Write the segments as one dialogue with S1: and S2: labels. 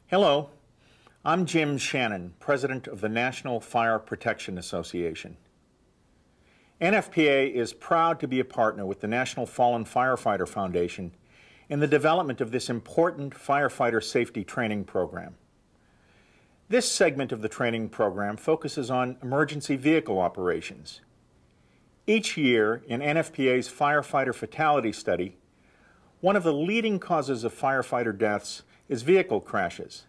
S1: Hello, I'm Jim Shannon, President of the National Fire Protection Association. NFPA is proud to be a partner with the National Fallen Firefighter Foundation in the development of this important firefighter safety training program. This segment of the training program focuses on emergency vehicle operations. Each year in NFPA's firefighter fatality study, one of the leading causes of firefighter deaths is vehicle crashes.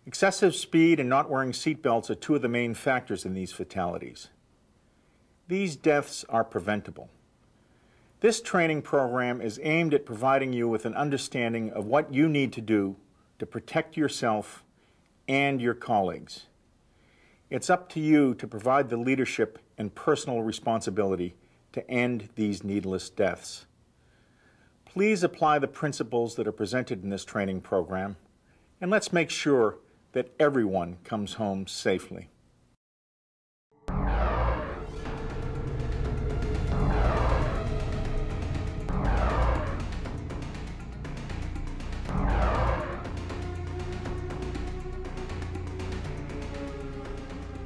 S1: Excessive speed and not wearing seatbelts are two of the main factors in these fatalities. These deaths are preventable. This training program is aimed at providing you with an understanding of what you need to do to protect yourself and your colleagues. It's up to you to provide the leadership and personal responsibility to end these needless deaths. Please apply the principles that are presented in this training program, and let's make sure that everyone comes home safely.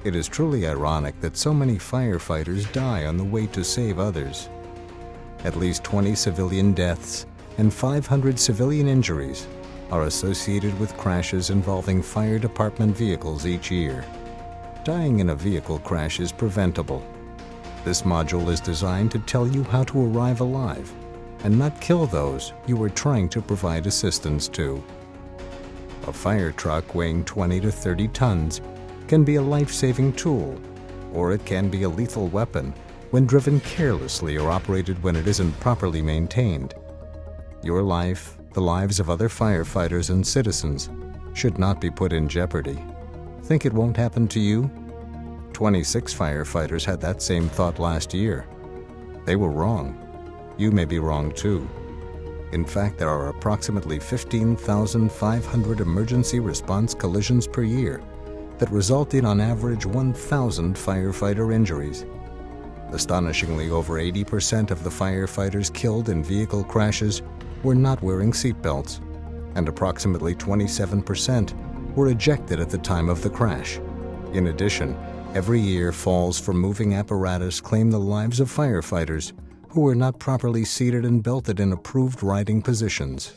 S2: It is truly ironic that so many firefighters die on the way to save others. At least 20 civilian deaths and 500 civilian injuries are associated with crashes involving fire department vehicles each year. Dying in a vehicle crash is preventable. This module is designed to tell you how to arrive alive and not kill those you are trying to provide assistance to. A fire truck weighing 20 to 30 tons can be a life-saving tool, or it can be a lethal weapon when driven carelessly or operated when it isn't properly maintained. Your life, the lives of other firefighters and citizens, should not be put in jeopardy. Think it won't happen to you? 26 firefighters had that same thought last year. They were wrong. You may be wrong too. In fact, there are approximately 15,500 emergency response collisions per year that result in on average 1,000 firefighter injuries. Astonishingly, over 80% of the firefighters killed in vehicle crashes were not wearing seatbelts, and approximately 27% were ejected at the time of the crash. In addition, every year falls from moving apparatus claim the lives of firefighters who were not properly seated and belted in approved riding positions.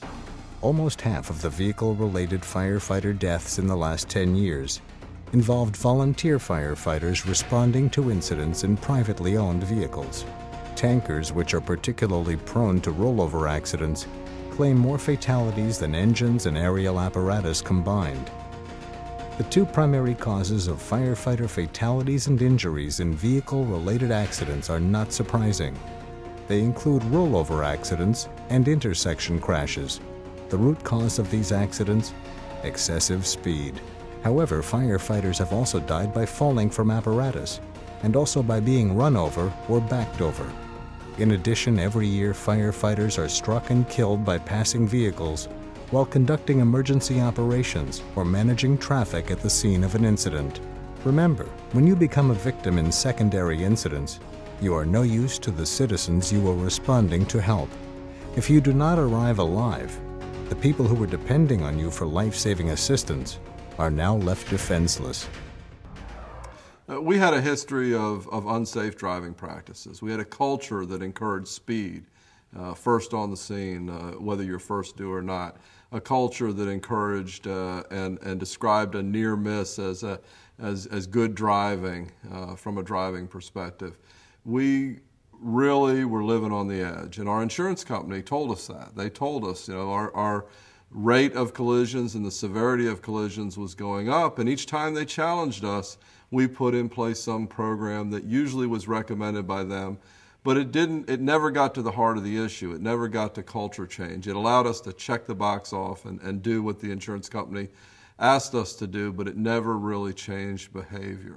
S2: Almost half of the vehicle-related firefighter deaths in the last 10 years involved volunteer firefighters responding to incidents in privately owned vehicles. Tankers, which are particularly prone to rollover accidents, claim more fatalities than engines and aerial apparatus combined. The two primary causes of firefighter fatalities and injuries in vehicle-related accidents are not surprising. They include rollover accidents and intersection crashes. The root cause of these accidents? Excessive speed. However, firefighters have also died by falling from apparatus and also by being run over or backed over. In addition, every year firefighters are struck and killed by passing vehicles while conducting emergency operations or managing traffic at the scene of an incident. Remember, when you become a victim in secondary incidents, you are no use to the citizens you are responding to help. If you do not arrive alive, the people who were depending on you for life-saving assistance are now left defenseless.
S3: We had a history of unsafe driving practices. We had a culture that encouraged speed, first on the scene, whether you're first due or not. A culture that encouraged and described a near miss as good driving from a driving perspective. We really were living on the edge, and our insurance company told us that. They told us, you know, our rate of collisions and the severity of collisions was going up, and each time they challenged us, we put in place some program that usually was recommended by them, but it never got to the heart of the issue. It never got to culture change. It allowed us to check the box off and do what the insurance company asked us to do, but it never really changed behavior.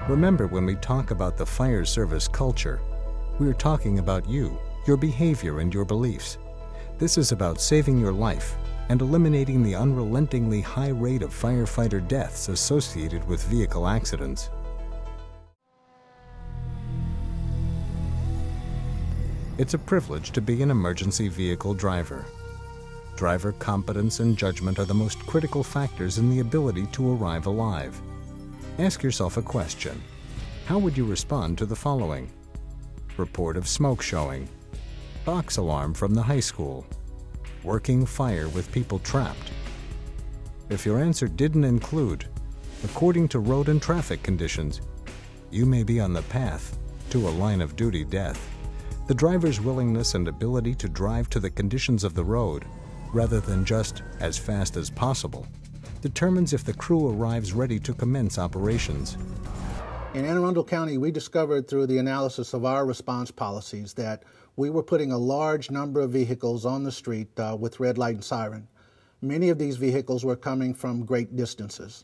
S2: Remember, when we talk about the fire service culture, we are talking about you, your behavior, and your beliefs. This is about saving your life and eliminating the unrelentingly high rate of firefighter deaths associated with vehicle accidents. It's a privilege to be an emergency vehicle driver. Driver competence and judgment are the most critical factors in the ability to arrive alive. Ask yourself a question. How would you respond to the following? Report of smoke showing. Box alarm from the high school. Working fire with people trapped. If your answer didn't include, according to road and traffic conditions, you may be on the path to a line of duty death. The driver's willingness and ability to drive to the conditions of the road, rather than just as fast as possible, determines if the crew arrives ready to commence operations.
S4: In Anne Arundel County, we discovered through the analysis of our response policies that we were putting a large number of vehicles on the street with red light and siren. Many of these vehicles were coming from great distances.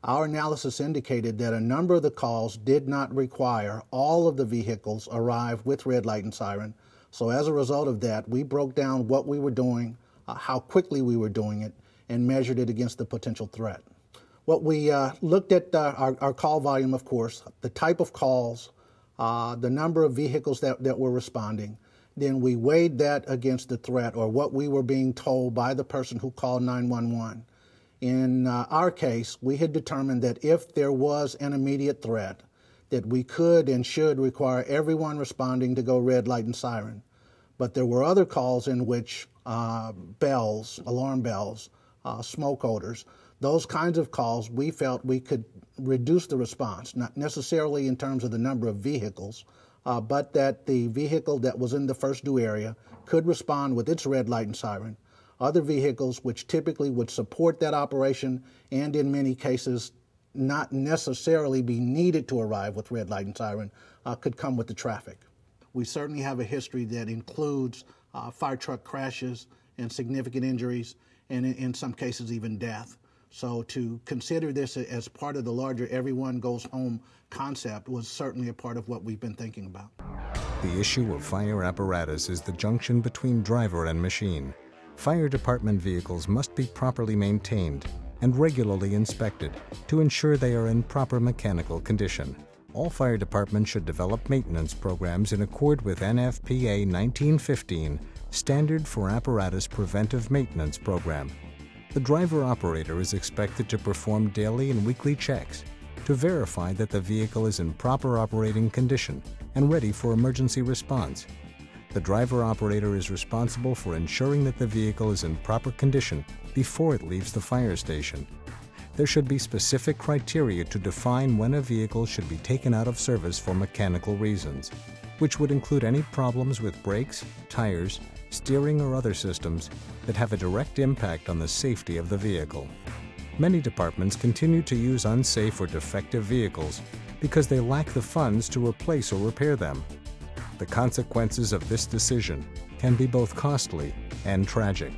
S4: Our analysis indicated that a number of the calls did not require all of the vehicles arrive with red light and siren. So as a result of that, we broke down what we were doing, how quickly we were doing it, and measured it against the potential threat. What we looked at our call volume, of course, the type of calls, the number of vehicles that were responding. Then we weighed that against the threat or what we were being told by the person who called 911. In our case, we had determined that if there was an immediate threat, that we could and should require everyone responding to go red light and siren. But there were other calls in which bells, alarm bells, smoke odors, those kinds of calls, we felt we could reduce the response, not necessarily in terms of the number of vehicles, but that the vehicle that was in the first due area could respond with its red light and siren. Other vehicles, which typically would support that operation and in many cases not necessarily be needed to arrive with red light and siren, could come with the traffic. We certainly have a history that includes fire truck crashes and significant injuries, and in some cases even death. So to consider this as part of the larger everyone goes home concept was certainly a part of what we've been thinking about.
S2: The issue of fire apparatus is the junction between driver and machine. Fire department vehicles must be properly maintained and regularly inspected to ensure they are in proper mechanical condition. All fire departments should develop maintenance programs in accord with NFPA 1915, Standard for Apparatus Preventive Maintenance Program. The driver-operator is expected to perform daily and weekly checks to verify that the vehicle is in proper operating condition and ready for emergency response. The driver-operator is responsible for ensuring that the vehicle is in proper condition before it leaves the fire station. There should be specific criteria to define when a vehicle should be taken out of service for mechanical reasons, which would include any problems with brakes, tires, steering, or other systems that have a direct impact on the safety of the vehicle. Many departments continue to use unsafe or defective vehicles because they lack the funds to replace or repair them. The consequences of this decision can be both costly and tragic.